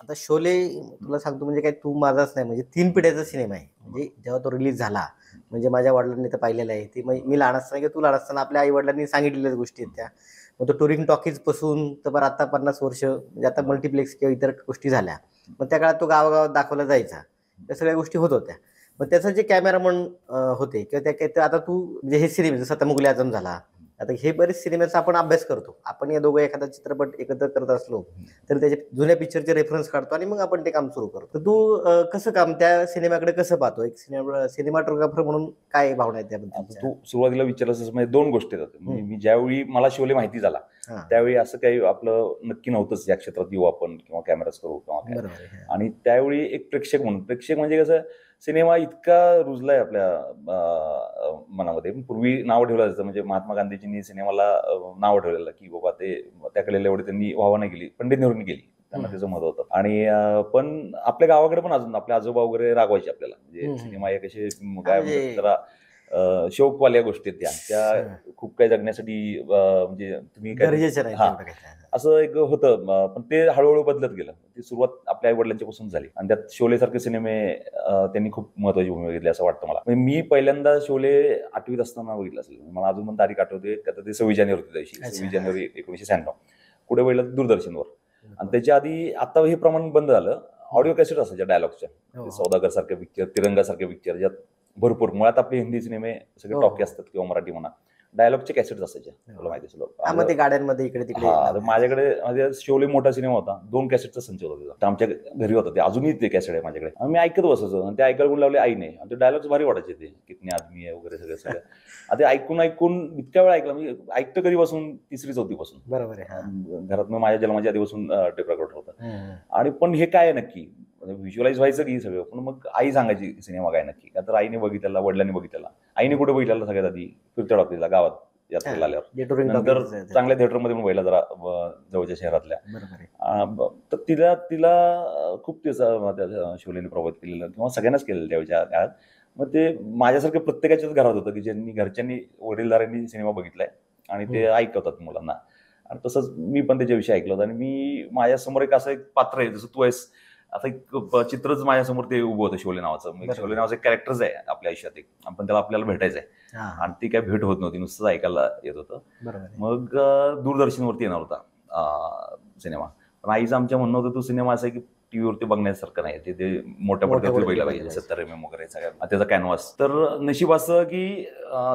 आता शोले तुला सांगतो म्हणजे काय तू माझाच नाही म्हणजे 3 पिढ्याचा सिनेमा आहे. म्हणजे जेव्हा तो रिलीज झाला, म्हणजे माझ्या वडिलांनी तर पाहिलेला आहे. ते मी लहान असताना किंवा तू लहान असताना आपल्या आई-वडिलांनी सांगितलेल्याच गोष्टी आहेत त्या. मग तो टुरिंग टॉकीजपासून तर बरं आता 50 वर्ष म्हणजे आता मल्टिप्लेक्स किंवा इतर गोष्टी झाल्या. मग त्या काळात तो गावागावात दाखवला जायचा. त्या सगळ्या गोष्टी होत होत्या. मग त्याचं जे कॅमेरामन होते किंवा त्या आता तू म्हणजे हे सिनेमे जसं आता मुघल आझम झाला. आता हे बरेच सिनेमाचा आपण अभ्यास करतो. आपण या दोघं एखादा चित्रपट एकत्र करत असलो, तर त्याचे जुन्या पिक्चरचे रेफरन्स काढतो आणि मग आपण ते काम सुरू करतो. तर तू कसं काम त्या सिनेमाकडे कसं पाहतो? एक सिनेमाटोग्राफर म्हणून काय भावना आहेत आता त्याबद्दलच्या? तू सुरुवातीला विचारलंस म्हणजे दोन गोष्टी आहेत. म्हणजे मी ज्यावेळी मला शोले माहिती झाला हां, त्यावेळी असं काही आपलं नक्की नव्हतंच या क्षेत्रात येऊ आपण किंवा कॅमेराच करू किंवा काय. बरोबर आहे. हां. आणि त्यावेळी एक प्रेक्षक म्हणजे कसं सिनेमा इतका रुजलाय आपल्या मनामध्ये. पूर्वी नाव ठेवलं जायचं म्हणजे महात्मा गांधीजींनी सिनेमाला नाव ठेवलेलं की बाबा ते त्याकडे एवढी त्यांनी वाहवा नाही केली, पंडित नेहरूंनी केली. त्यांना त्याचं महत्व होतं. आणि पण आपल्या गावाकडे पण अजून आपले आजोबा वगैरे रागवायचे आपल्याला. म्हणजे हं, हं. सिनेमा हे कसे हां, काय म्हणजे म्हणतात जरा शौकवाल्या गोष्टी आहेत त्या हां, खूप काही जगण्यासाठी म्हणजे तुम्ही काय गरजेचं नाही हां, तेवढं काही. हां, असं एक होतं. पण ते हळूहळू बदलत गेलं. ती सुरुवात आपल्या आई-वडिलांच्या पासून झाली आणि त्यात शोलेसारखे सिनेमे त्यांनी खूप महत्त्वाची भूमिका घेतली असं वाटतं मला. म्हणजे मी पहिल्यांदा शोले 8वीत असताना बघितलं असेल. मला अजून पण तारीख आठवते. आता ते 26 जानेवारी होती त्या दिवशी. अच्छा. 26 हां. जानेवारी 1996. पुढे बघितलं दूरदर्शनवर आणि बरोबर. त्याच्या आधी आता हे प्रमाण बंद झालं. हं. ऑडिओ कॅसेट असायच्या डायलॉगच्या. हो, ते हो. सौदागरसारखे पिक्चर, तिरंगासारखे पिक्चर ज्यात भरपूर मुळात आपले हिंदी सिनेमे सगळे हो, टॉकी हो. असतात किंवा मराठी म्हणा. डायलॉगचे कॅसेट्स असायच्या. तुला हो. माहिती असेल. हां, मग ते गाड्यांमध्ये इकडे-तिकडे हां, तर लावले जायचे. माझ्याकडे म्हणजे शोले मोठा सिनेमा होता. 2 कॅसेटचा संच होता त्याचा. तर आमच्या घरी होतं ते. अजूनही ते कॅसेट आहे माझ्याकडे. आणि मी ऐकत बसायचो आणि ते ऐकायला कोणी लावले आईने. आणि ते डायलॉग्स भारी वाटायचे ते. कितने आदमी है वगैरे सगळं. आता ते ऐकून इतक्या वेळा ऐकलं म्हणजे ऐकतं कधीपासून 3री-4थी पासून. बरोबर आहे. हां. घरात मग माझ्या जन्माच्या आधीपासून टेप रेकॉर्डर होतं. हं, हं. आणि पण हे काय आहे नक्की? व्हिज्युअलाइज व्हायचं की सगळं. पण मग आई सांगायची सिनेमा काय नक्की? का तर आईने बघितलेला, वडिलांनी बघितलेला. आईने कुठे बघितलेला सगळ्यात आधी? फिरत्या टॉकीजला गावात यात्रेला हां. आल्यावर. जे टुरिंग नंतर टॉकीज आहेत चांगल्या ते. थिएटरमध्ये पण बघितला जरा जवळच्या शहरातल्या. बरोबर आहे. तर तिला तिला खूप त्याचा त्या शोलेने प्रभावित केलेलं किंवा सगळ्यांनाच केलेलं त्यावेळच्या काळात. मग ते माझ्यासारख्या प्रत्येकाच्याच घरात होतं की ज्यांनी घरच्यांनी वडीलधाऱ्यांनी सिनेमा बघितलाय आणि ते हं. ऐकवतात मुलांना. आणि तसंच मी पण त्याच्याविषयी ऐकलं होतं आणि मी माझ्यासमोर एक असं एक पात्र आहे जसं तू आहेस. आता एक चित्रच माझ्यासमोर ते उभं होतं शोले नावाचं. मग बरोबर शोले आहे. नावाचं एक कॅरेक्टरच आहे आपल्या आयुष्यात एक. पण त्याला आपल्याला भेटायचं आहे. हां, आणि हां. ती काही भेट होत नव्हती. नुसतंच ऐकायला येत होतं. बरोबर आहे. मग दूरदर्शनवरती येणार होता सिनेमा. पण आईचं आमच्या म्हणणं होतं तो सिनेमा असा आहे की टीव्हीवरती बघण्यासारखं नाही. ते मोठ्या मोठ्या पडद्यावरती पडद्यावर बघितला पाहिलं पाहिजे. पाहिजे. 70 वगैरे सगळ्या त्याचा कॅनव्हास. तर नशीब असं की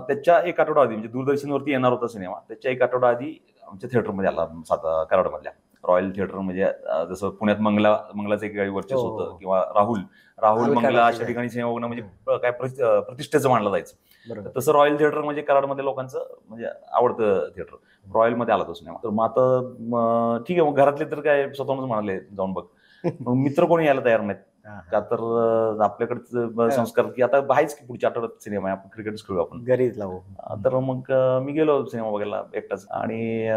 त्याच्या 1 आठवडा आधी म्हणजे दूरदर्शनवरती येणार होता सिनेमा. त्याच्या 1 आठवडा आधी आमच्या थिएटरमध्ये आला कराडमधल्या. रॉयल थिएटर म्हणजे जसं पुण्यात मंगलाचं एक वेळी हो, वर्चस्व हो, होतं हो. किंवा राहुल अल्का मंगला टॉकीज अशा आहे. ठिकाणी सिनेमा बघणं हं. म्हणजे काय प्रतिष्ठेचं मानलं जायचं. तर बरोबर. तसं रॉयल थिएटर म्हणजे कराडमध्ये लोकांचं म्हणजे आवडतं थिएटर. रॉयलमध्ये आला तो सिनेमा. तर मग आता ठीक आहे मग घरातले तर काय स्वतःहूनच म्हणाले जाऊन बघ. मग मित्र कोणी यायला तयार नाहीत. हां, का हां. तर आपल्याकडचं हां. संस्कार की आता आहेच की पुढच्या आठवड्यात सिनेमा आहे आपण क्रिकेटच खेळू आपण. घरीच लावू. तर मग मी गेलो सिनेमा बघायला एकटाच आणि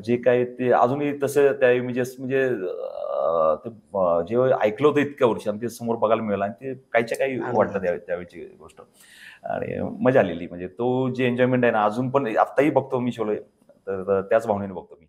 जे काही ते अजूनही तसं त्या इमेजेस म्हणजे ते जे ऐकलं होतं इतक्या वर्षी आणि ते समोर बघायला मिळालं आणि ते काहीच्या काही वाटलं आनंदाचं. त्यावेळची गोष्ट. आणि मजा आलेली म्हणजे तो जे एन्जॉयमेंट आहे ना अजून पण आत्ताही बघतो मी शोले तर त्याच भावनेने बघतो मी.